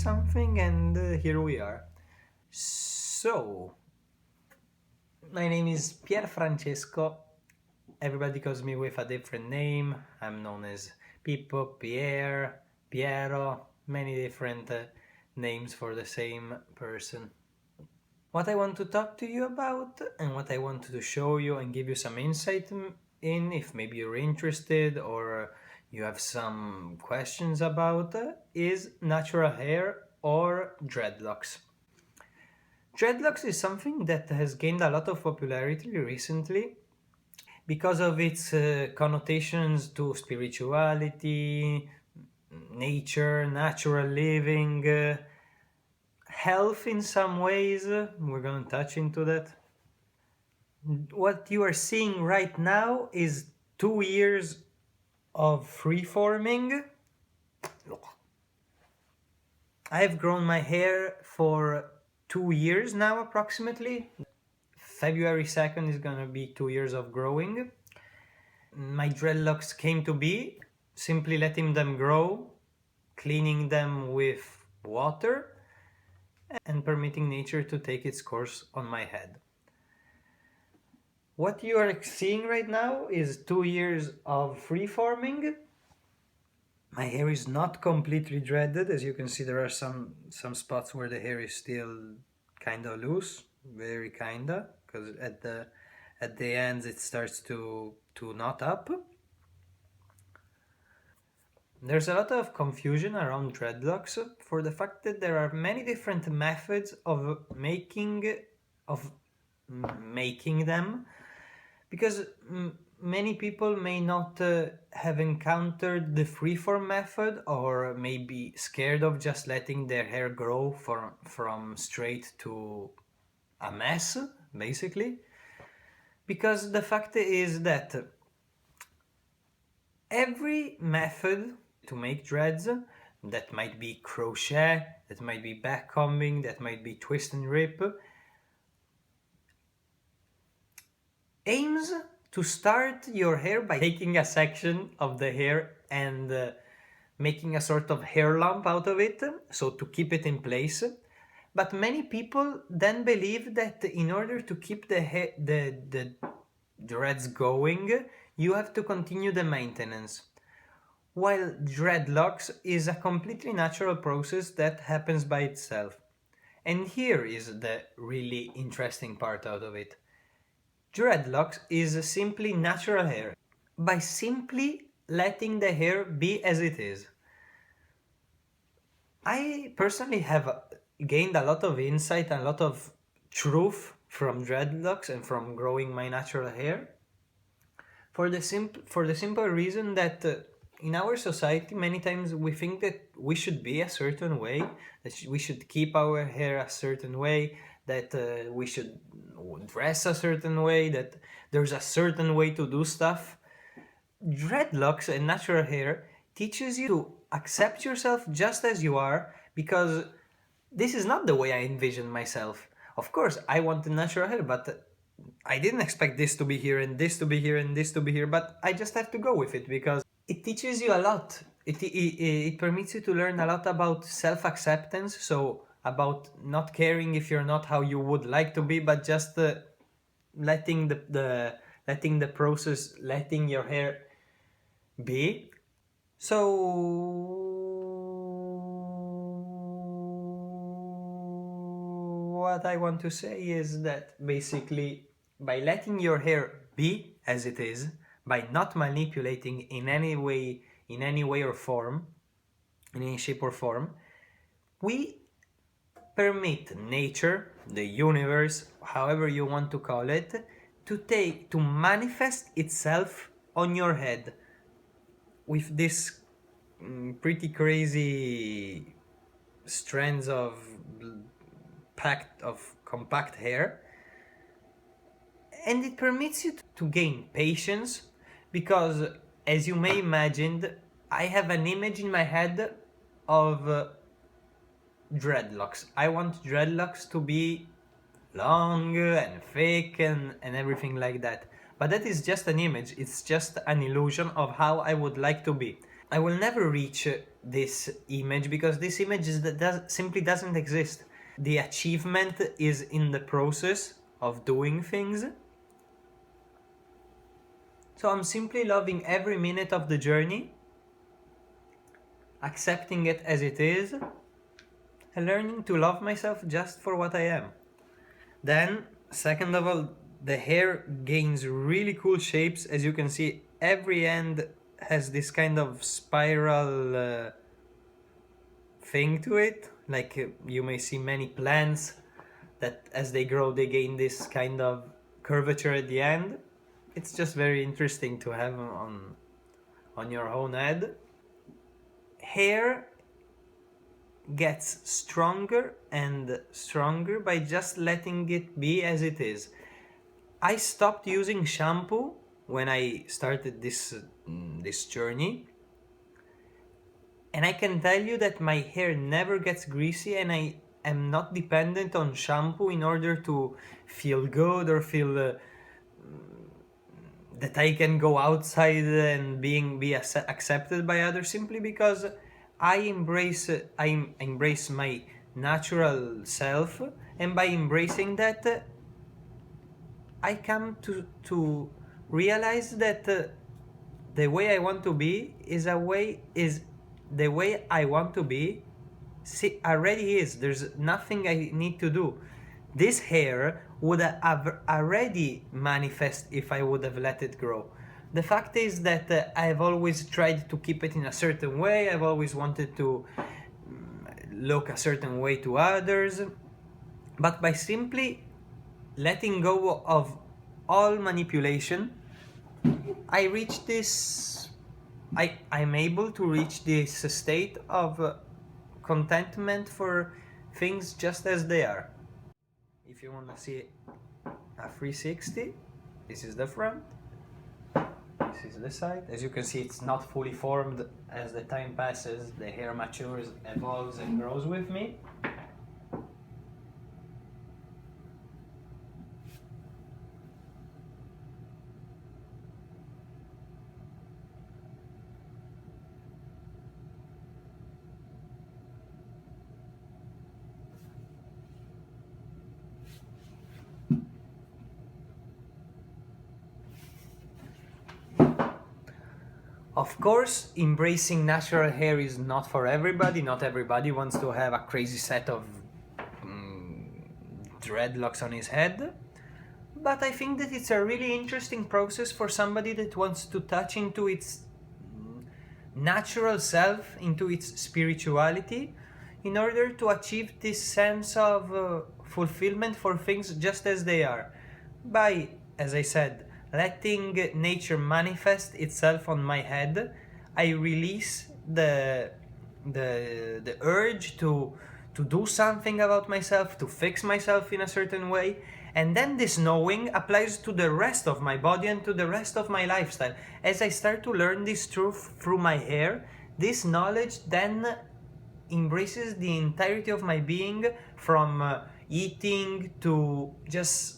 something, and here we are. So, my name is Pier Francesco. Everybody calls me with a different name. I'm known as Pippo, Pierre, Piero, many different names for the same person. What I want to talk to you about and what I want to show you and give you some insight in, if maybe you're interested or you have some questions about, is natural hair or dreadlocks. Dreadlocks is something that has gained a lot of popularity recently because of its connotations to spirituality, nature, natural living, health in some ways. We're going to touch into that. What you are seeing right now is 2 years of freeforming. I have grown my hair for 2 years now approximately. February 2nd is gonna be 2 years of growing. My dreadlocks came to be simply letting them grow, cleaning them with water, and permitting nature to take its course on my head. What you are seeing right now is 2 years of freeforming. My hair is not completely dreaded. As you can see, there are some spots where the hair is still kind of loose, very kinda, because at the ends it starts to knot up. There's a lot of confusion around dreadlocks for the fact that there are many different methods of making them, because many people may not have encountered the freeform method, or may be scared of just letting their hair grow from straight to a mess, basically. Because the fact is that every method to make dreads, that might be crochet, that might be backcombing, that might be twist and rip, aims to start your hair by taking a section of the hair and making a sort of hair lump out of it, so to keep it in place. But many people then believe that in order to keep the dreads going, you have to continue the maintenance. While dreadlocks is a completely natural process that happens by itself. And here is the really interesting part out of it. Dreadlocks is simply natural hair, by simply letting the hair be as it is. I personally have gained a lot of insight and a lot of truth from dreadlocks and from growing my natural hair, for the simple reason that in our society many times we think that we should be a certain way, that we should keep our hair a certain way, that we should dress a certain way, that there's a certain way to do stuff. Dreadlocks and natural hair teaches you to accept yourself just as you are, because this is not the way I envisioned myself. Of course, I wanted natural hair, but I didn't expect this to be here and this to be here and this to be here, but I just have to go with it because it teaches you a lot. It permits you to learn a lot about self-acceptance, so about not caring if you're not how you would like to be, but just letting the process, letting your hair be. So what I want to say is that basically by letting your hair be as it is, by not manipulating in any way or form, in any shape or form, we permit nature, the universe, however you want to call it, to manifest itself on your head with this pretty crazy strands of compact hair. And it permits you to gain patience, because as you may imagine, I have an image in my head of dreadlocks. I want dreadlocks to be long and thick and everything like that. But that is just an image, it's just an illusion of how I would like to be. I will never reach this image, because this image simply doesn't exist. The achievement is in the process of doing things. So I'm simply loving every minute of the journey, accepting it as it is, and learning to love myself just for what I am. Then, second of all, the hair gains really cool shapes. As you can see, every end has this kind of spiral thing to it. Like you may see many plants that as they grow they gain this kind of curvature at the end. It's just very interesting to have on your own head. Hair gets stronger and stronger by just letting it be as it is. I stopped using shampoo when I started this journey, and I can tell you that my hair never gets greasy, and I am not dependent on shampoo in order to feel good or feel that I can go outside and be accepted by others, simply because I embrace my natural self, and by embracing that, I come to realize that the way I want to be is the way I want to be. See, already is. There's nothing I need to do. This hair would have already manifest if I would have let it grow. The fact is that I've always tried to keep it in a certain way. I've always wanted to look a certain way to others. But by simply letting go of all manipulation, I'm able to reach this state of contentment for things just as they are. If you want to see a 360, this is the front, this is the side. As you can see, it's not fully formed. As the time passes, the hair matures, evolves, and grows with me. Of course, embracing natural hair is not for everybody. Not everybody wants to have a crazy set of dreadlocks on his head. But I think that it's a really interesting process for somebody that wants to touch into its natural self, into its spirituality, in order to achieve this sense of fulfillment for things just as they are. By, as I said, letting nature manifest itself on my head, I release the urge to do something about myself, to fix myself in a certain way, and then this knowing applies to the rest of my body and to the rest of my lifestyle. As I start to learn this truth through my hair, this knowledge then embraces the entirety of my being, from eating to just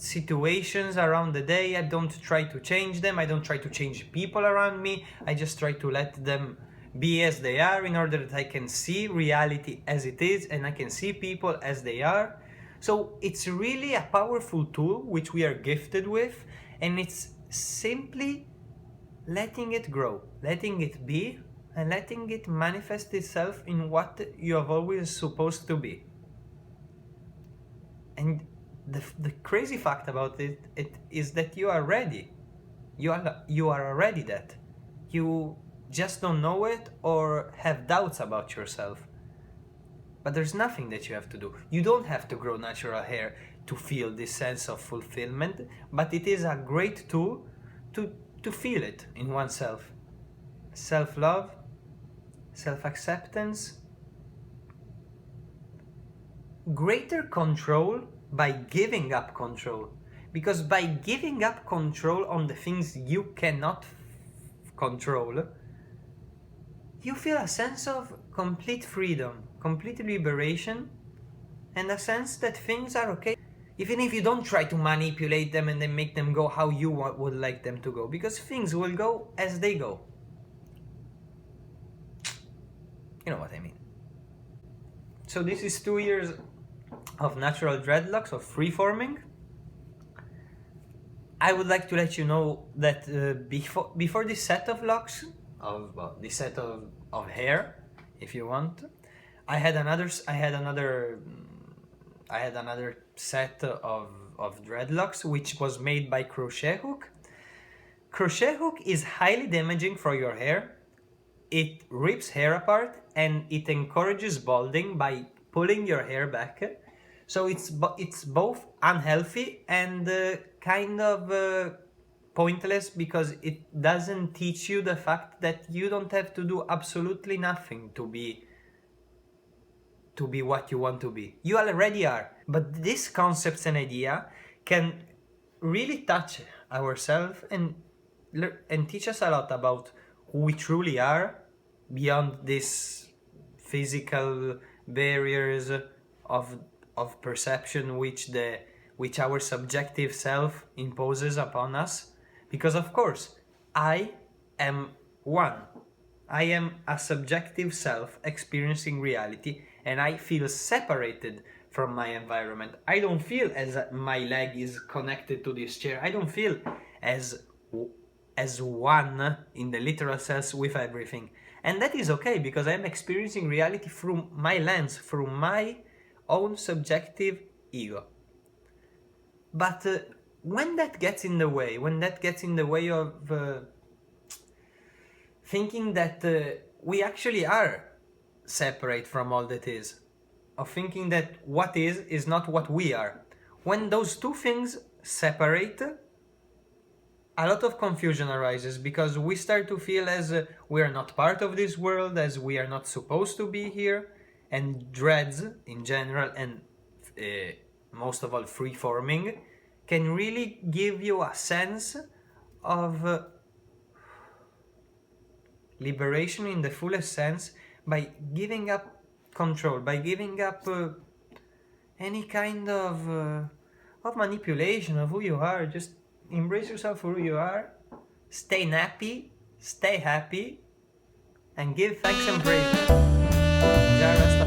situations around the day. I don't try to change them. I don't try to change people around me. I just try to let them be as they are, in order that I can see reality as it is and I can see people as they are. So it's really a powerful tool which we are gifted with, and it's simply letting it grow, letting it be, and letting it manifest itself in what you have always supposed to be. And the crazy fact about it is that you are ready. You are already that. You just don't know it or have doubts about yourself. But there's nothing that you have to do. You don't have to grow natural hair to feel this sense of fulfillment, but it is a great tool to feel it in oneself. Self-love, self-acceptance, greater control by giving up control. Because by giving up control on the things you cannot control, you feel a sense of complete freedom, complete liberation, and a sense that things are okay. Even if you don't try to manipulate them and then make them go how you would like them to go, because things will go as they go. You know what I mean. So this is 2 years of natural dreadlocks, of freeforming. I would like to let you know that before this set of locks, this set of hair, if you want, I had another set of dreadlocks which was made by crochet hook. Crochet hook is highly damaging for your hair. It rips hair apart and it encourages balding by pulling your hair back. So it's both unhealthy and kind of pointless, because it doesn't teach you the fact that you don't have to do absolutely nothing to be what you want to be. You already are. But these concepts and idea can really touch ourselves and teach us a lot about who we truly are beyond these physical barriers of perception which our subjective self imposes upon us. Because of course, I am one. I am a subjective self experiencing reality, and I feel separated from my environment. I don't feel as my leg is connected to this chair. I don't feel as one in the literal sense with everything. And that is okay, because I'm experiencing reality through my lens, through my own subjective ego. But when that gets in the way, of thinking that we actually are separate from all that is, of thinking that what is not what we are, when those two things separate, a lot of confusion arises, because we start to feel as we are not part of this world, as we are not supposed to be here. And dreads in general, and most of all freeforming, can really give you a sense of liberation in the fullest sense, by giving up control, by giving up any kind of manipulation of who you are. Just embrace yourself for who you are, stay nappy, stay happy, and give thanks and praise. Jara